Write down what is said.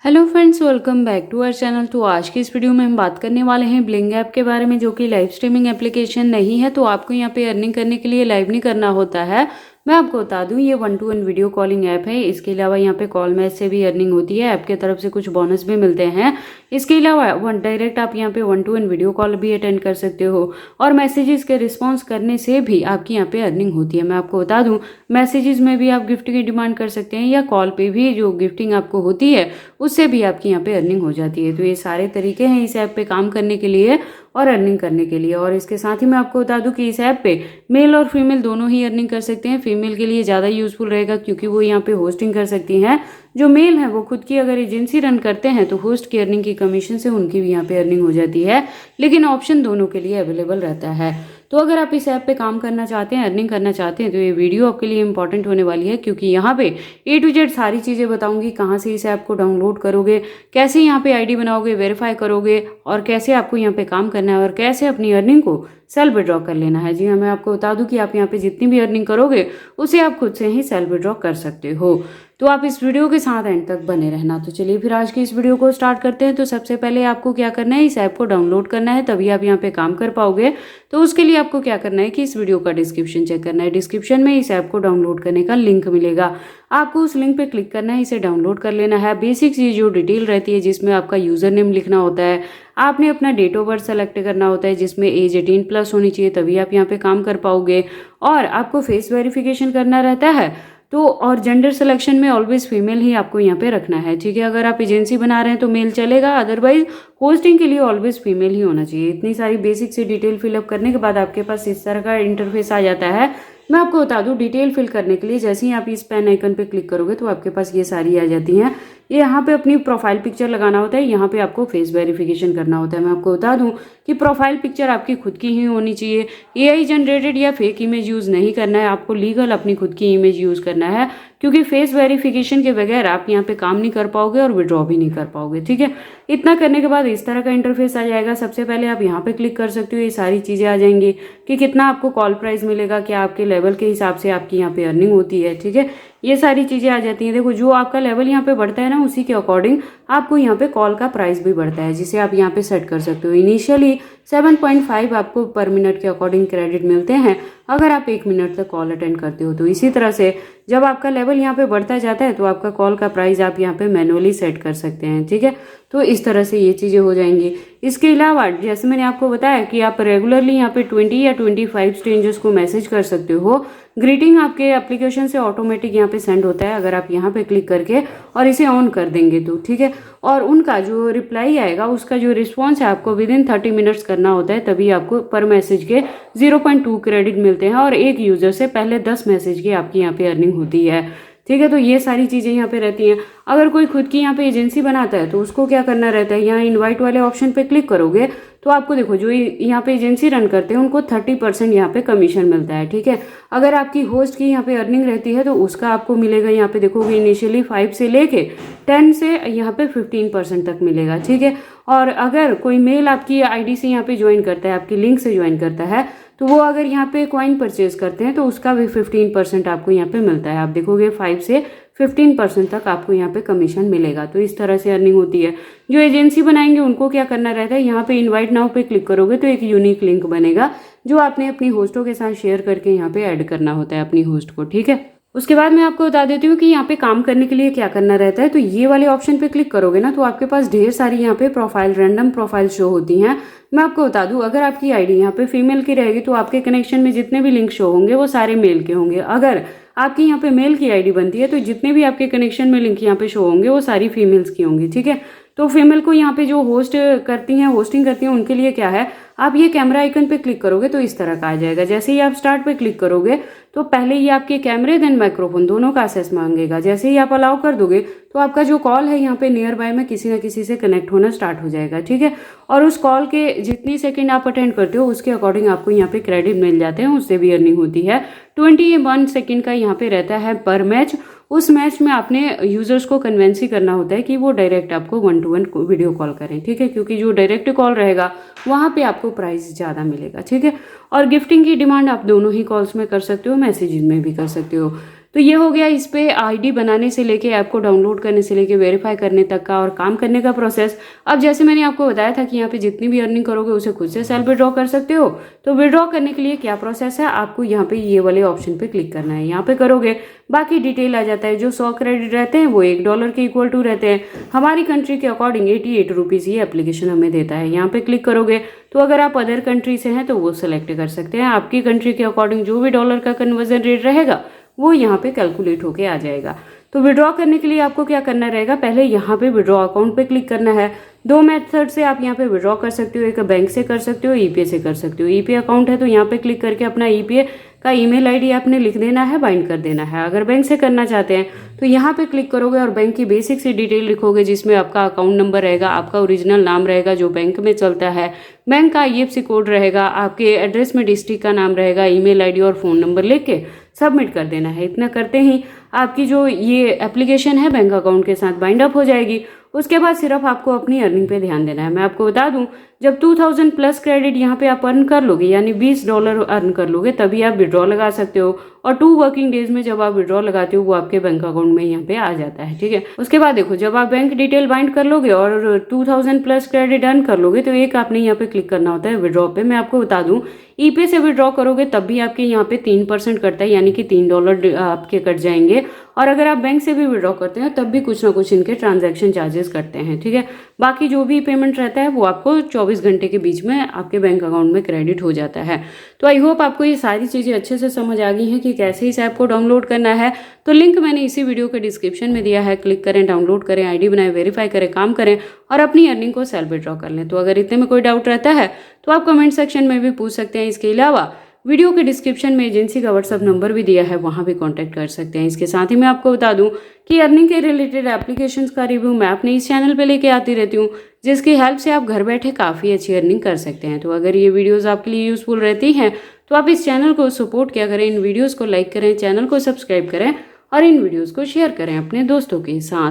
Hello friends, welcome back to our channel. तो आज की इस वीडियो में हम बात करने वाले हैं ब्लिंग ऐप के बारे में, जो कि लाइव स्ट्रीमिंग एप्लीकेशन नहीं है। तो आपको यहाँ पे अर्निंग करने के लिए लाइव नहीं करना होता है। मैं आपको बता दूं, ये 1-to-1 वीडियो कॉलिंग ऐप है। इसके अलावा यहाँ पे कॉल मैच से भी अर्निंग होती है, ऐप के तरफ से कुछ बोनस भी मिलते हैं। इसके अलावा डायरेक्ट आप यहाँ पे 1-to-1 वीडियो कॉल भी अटेंड कर सकते हो और मैसेजेस के रिस्पॉन्स करने से भी आपकी यहाँ पे अर्निंग होती है। मैं आपको बता दूं, मैसेजेस में भी आप गिफ्ट की डिमांड कर सकते हैं या कॉल पे भी जो गिफ्टिंग आपको होती है उससे भी आपकी यहाँ पे अर्निंग हो जाती है। तो ये सारे तरीके हैं इस ऐप पे काम करने के लिए और अर्निंग करने के लिए। और इसके साथ ही मैं आपको बता दूं कि इस ऐप पे मेल और फीमेल दोनों ही अर्निंग कर सकते हैं। फीमेल के लिए ज़्यादा यूजफुल रहेगा क्योंकि वो यहाँ पे होस्टिंग कर सकती हैं। जो मेल है वो खुद की अगर एजेंसी रन करते हैं तो होस्ट की अर्निंग की कमीशन से उनकी भी यहाँ पे अर्निंग हो जाती है, लेकिन ऑप्शन दोनों के लिए अवेलेबल रहता है। तो अगर आप इस ऐप पे काम करना चाहते हैं, अर्निंग करना चाहते हैं, तो ये वीडियो आपके लिए इंपॉर्टेंट होने वाली है, क्योंकि यहाँ पे A to Z सारी चीज़ें बताऊंगी। कहाँ से इस ऐप को डाउनलोड करोगे, कैसे यहाँ पे आईडी बनाओगे, वेरीफाई करोगे और कैसे आपको यहाँ पे काम करना है और कैसे अपनी अर्निंग को सेल्फ विड्रॉ कर लेना है। जी हाँ, मैं आपको बता दूं कि आप यहाँ पे जितनी भी अर्निंग करोगे उसे आप खुद से ही सेल्फ विड्रॉ कर सकते हो। तो आप इस वीडियो के साथ एंड तक बने रहना। तो चलिए फिर आज की इस वीडियो को स्टार्ट करते हैं। तो सबसे पहले आपको क्या करना है, इस ऐप को डाउनलोड करना है, तभी आप यहाँ पे काम कर पाओगे। तो उसके लिए आपको क्या करना है कि इस वीडियो का डिस्क्रिप्शन चेक करना है। डिस्क्रिप्शन में इस ऐप को डाउनलोड करने का लिंक मिलेगा, आपको उस लिंक पे क्लिक करना है, इसे डाउनलोड कर लेना है। बेसिक चीज जो डिटेल रहती है, जिसमें आपका यूजर नेम लिखना होता है, आपने अपना डेट ऑफ बर्थ सेलेक्ट करना होता है, जिसमें एज 18+ होनी चाहिए, तभी आप यहाँ पे काम कर पाओगे। और आपको फेस वेरिफिकेशन करना रहता है, तो और जेंडर सिलेक्शन में ऑलवेज फीमेल ही आपको यहाँ पे रखना है। ठीक है, अगर आप एजेंसी बना रहे हैं तो मेल चलेगा, अदरवाइज होस्टिंग के लिए ऑलवेज फीमेल ही होना चाहिए। इतनी सारी बेसिक से डिटेल फिलअप करने के बाद आपके पास इस तरह का इंटरफेस आ जाता है। मैं आपको बता दूं, डिटेल फिल करने के लिए जैसे ही आप इस पेन आइकन पे क्लिक करोगे तो आपके पास ये सारी आ जाती हैं। ये यहाँ पे अपनी प्रोफाइल पिक्चर लगाना होता है, यहाँ पे आपको फेस वेरिफिकेशन करना होता है। मैं आपको बता दूं कि प्रोफाइल पिक्चर आपकी खुद की ही होनी चाहिए, AI जनरेटेड या फेक इमेज यूज़ नहीं करना है। आपको लीगल अपनी खुद की इमेज यूज़ करना है, क्योंकि फेस वेरिफिकेशन के बगैर आप यहाँ पे काम नहीं कर पाओगे और विड्रॉ भी नहीं कर पाओगे। ठीक है, इतना करने के बाद इस तरह का इंटरफेस आ जाएगा। सबसे पहले आप यहाँ पे क्लिक कर सकते हो, ये सारी चीज़ें आ जाएंगी कि कितना आपको कॉल प्राइस मिलेगा, क्या आपके लेवल के हिसाब से आपकी यहाँ पे अर्निंग होती है। ठीक है, ये सारी चीज़ें आ जाती हैं। देखो, जो आपका लेवल यहाँ पे बढ़ता है ना, उसी के अकॉर्डिंग आपको यहाँ पे कॉल का प्राइस भी बढ़ता है, जिसे आप यहाँ पे सेट कर सकते हो। इनिशियली 7.5 आपको पर मिनट के अकॉर्डिंग क्रेडिट मिलते हैं अगर आप 1 मिनट तक कॉल अटेंड करते हो। तो इसी तरह से जब आपका लेवल यहाँ पे बढ़ता जाता है तो आपका कॉल का प्राइस आप यहाँ पे मैनुअली सेट कर सकते हैं। ठीक है, तो इस तरह से ये चीज़ें हो जाएंगी। इसके अलावा जैसे मैंने आपको बताया कि आप रेगुलरली यहाँ पे 20 या 25 स्ट्रेंजर्स को मैसेज कर सकते हो। ग्रीटिंग आपके एप्लीकेशन से ऑटोमेटिक यहाँ पे सेंड होता है, अगर आप यहाँ पे क्लिक करके और इसे ऑन कर देंगे तो। ठीक है, और उनका जो रिप्लाई आएगा, उसका जो रिस्पॉन्स है, आपको विदिन 30 मिनट्स करना होता है, तभी आपको पर मैसेज के 0.2 क्रेडिट मिलते हैं और एक यूजर से पहले 10 मैसेज की आपकी यहाँ पे अर्निंग होती है। ठीक है, तो ये सारी चीज़ें यहाँ पे रहती हैं। अगर कोई खुद की यहाँ पे एजेंसी बनाता है तो उसको क्या करना रहता है, यहाँ इनवाइट वाले ऑप्शन पे क्लिक करोगे तो आपको देखो, जो यहाँ पे एजेंसी रन करते हैं उनको 30% यहाँ पे कमीशन मिलता है। ठीक है, अगर आपकी होस्ट की यहाँ पे अर्निंग रहती है तो उसका आपको मिलेगा, यहाँ पे देखोगे इनिशियली 5 से लेके 10 से यहाँ पे 15% तक मिलेगा। ठीक है, और अगर कोई मेल आपकी आईडी से यहाँ पे ज्वाइन करता है, आपकी लिंक से ज्वाइन करता है, तो वो अगर यहाँ पे कॉइन परचेज करते हैं तो उसका भी 15% आपको यहाँ पे मिलता है। आप देखोगे 5 से 15% तक आपको यहाँ पे कमीशन मिलेगा। तो इस तरह से अर्निंग होती है। जो एजेंसी बनाएंगे उनको क्या करना रहता है, यहाँ पे इनवाइट नाउ पे क्लिक करोगे तो एक यूनिक लिंक बनेगा, जो आपने अपनी होस्टों के साथ शेयर करके यहाँ पे ऐड करना होता है अपनी होस्ट को। ठीक है, उसके बाद मैं आपको बता देती हूँ कि यहाँ पे काम करने के लिए क्या करना रहता है। तो ये वाले ऑप्शन पे क्लिक करोगे ना तो आपके पास ढेर सारी यहाँ पे प्रोफाइल, रैंडम प्रोफाइल शो होती हैं। मैं आपको बता दूं, अगर आपकी आईडी यहाँ पे फीमेल की रहेगी तो आपके कनेक्शन में जितने भी लिंक शो होंगे वो सारे मेल के होंगे। अगर आपकी यहाँ पे मेल की आईडी बनती है तो जितने भी आपके कनेक्शन में लिंक यहाँ पे शो होंगे वो सारी फीमेल्स की होंगी। ठीक है, तो फीमेल को यहाँ पे जो होस्ट करती हैं, होस्टिंग करती हैं, उनके लिए क्या है, आप ये कैमरा आइकन पे क्लिक करोगे तो इस तरह का आ जाएगा। जैसे ही आप स्टार्ट पे क्लिक करोगे तो पहले ही आपके कैमरे देन माइक्रोफोन दोनों का एक्सेस मांगेगा। जैसे ही आप अलाउ कर दोगे तो आपका जो कॉल है यहाँ पे नियर बाय में किसी न किसी से कनेक्ट होना स्टार्ट हो जाएगा। ठीक है, और उस कॉल के जितनी सेकंड आप अटेंड करते हो उसके अकॉर्डिंग आपको यहाँ पे क्रेडिट मिल जाते हैं, उससे भी अर्निंग होती है। 21 सेकंड का यहाँ पे रहता है पर मैच। उस मैच में आपने यूजर्स को कन्वेंस ही करना होता है कि वो डायरेक्ट आपको 1-to-1 वीडियो कॉल करें। ठीक है, क्योंकि जो डायरेक्ट कॉल रहेगा वहाँ पे आपको प्राइस ज़्यादा मिलेगा। ठीक है, और गिफ्टिंग की डिमांड आप दोनों ही कॉल्स में कर सकते हो, मैसेजेस में भी कर सकते हो। तो ये हो गया इस पे आईडी बनाने से लेके ऐप को डाउनलोड करने से लेके वेरीफाई करने तक का और काम करने का प्रोसेस। अब जैसे मैंने आपको बताया था कि यहाँ पे जितनी भी अर्निंग करोगे उसे खुद से सेल्फ विड्रॉ कर सकते हो। तो विड्रॉ करने के लिए क्या प्रोसेस है, आपको यहाँ पे ये वाले ऑप्शन पे क्लिक करना है। यहाँ पे करोगे बाकी डिटेल आ जाता है। जो 100 क्रेडिट रहते हैं वो $1 के इक्वल टू रहते हैं। हमारी कंट्री के अकॉर्डिंग 88 रुपीज़ ये एप्लीकेशन हमें देता है। यहाँ पे क्लिक करोगे तो अगर आप अदर कंट्री से हैं तो वो सेलेक्ट कर सकते हैं। आपकी कंट्री के अकॉर्डिंग जो भी डॉलर का कन्वर्जन रेट रहेगा वो यहाँ पे कैलकुलेट होके आ जाएगा। तो विड्रॉ करने के लिए आपको क्या करना रहेगा, पहले यहाँ पे विड्रॉ अकाउंट पे क्लिक करना है। 2 मेथड से आप यहाँ पे विड्रॉ कर सकते हो, एक बैंक से कर सकते हो, ईपीए से कर सकते हो। ईपीए अकाउंट है तो यहाँ पे क्लिक करके अपना ईपीए का ईमेल आईडी आपने लिख देना है, बाइंड कर देना है। अगर बैंक से करना चाहते हैं तो यहाँ पे क्लिक करोगे और बैंक की बेसिक सी डिटेल लिखोगे, जिसमें आपका अकाउंट नंबर रहेगा, आपका ओरिजिनल नाम रहेगा जो बैंक में चलता है, बैंक का आईएफएससी कोड रहेगा, आपके एड्रेस में डिस्ट्रिक्ट का नाम रहेगा, ईमेल आईडी और फ़ोन नंबर लिख के सबमिट कर देना है। इतना करते ही आपकी जो ये एप्लीकेशन है बैंक अकाउंट के साथ बाइंड अप हो जाएगी। उसके बाद सिर्फ आपको अपनी अर्निंग पे ध्यान देना है। मैं आपको बता दूं, जब 2000 प्लस क्रेडिट यहाँ पे आप अर्न कर लोगे, यानी $20 अर्न कर लोगे, तभी आप विड्रॉ लगा सकते हो। और 2 वर्किंग डेज में जब आप विड्रॉ लगाते हो वो आपके बैंक अकाउंट में यहाँ पे आ जाता है। ठीक है, उसके बाद देखो जब आप बैंक डिटेल बाइंड कर लोगे और 2000 प्लस क्रेडिट अर्न कर लोगे तो एक आपने यहाँ पे क्लिक करना होता है विड्रॉ पे। मैं आपको बता दूं, ईपे से विड्रॉ करोगे तब भी आपके यहाँ पे 3% कटता है, यानी कि $3 आपके कट जाएंगे। और अगर आप बैंक से भी विड्रॉ करते हैं तब भी कुछ ना कुछ इनके ट्रांजैक्शन चार्जेस कटते हैं। ठीक है, बाकी जो भी पेमेंट रहता है वो आपको 24 घंटे के बीच में आपके बैंक अकाउंट में क्रेडिट हो जाता है। तो आई होप आपको ये सारी चीज़ें अच्छे से समझ आ गई हैं कि कैसे इस ऐप को डाउनलोड करना है। तो लिंक मैंने इसी वीडियो के डिस्क्रिप्शन में दिया है, क्लिक करें, डाउनलोड करें, आईडी बनाएं, वेरीफाई करें, काम करें और अपनी अर्निंग को सेल्फ विड्रॉ कर लें। तो अगर इतने में कोई डाउट रहता है तो आप कमेंट सेक्शन में भी पूछ सकते हैं। इसके अलावा वीडियो के डिस्क्रिप्शन में एजेंसी का व्हाट्सअप नंबर भी दिया है, वहां भी कांटेक्ट कर सकते हैं। इसके साथ ही मैं आपको बता दूं कि अर्निंग के रिलेटेड एप्लीकेशंस का रिव्यू मैं अपने इस चैनल पे लेके आती रहती हूँ, जिसकी हेल्प से आप घर बैठे काफ़ी अच्छी अर्निंग कर सकते हैं। तो अगर ये वीडियोज़ आपके लिए यूजफुल रहती हैं तो आप इस चैनल को सपोर्ट किया करें, इन वीडियोज़ को लाइक करें, चैनल को सब्सक्राइब करें और इन वीडियोज़ को शेयर करें अपने दोस्तों के साथ।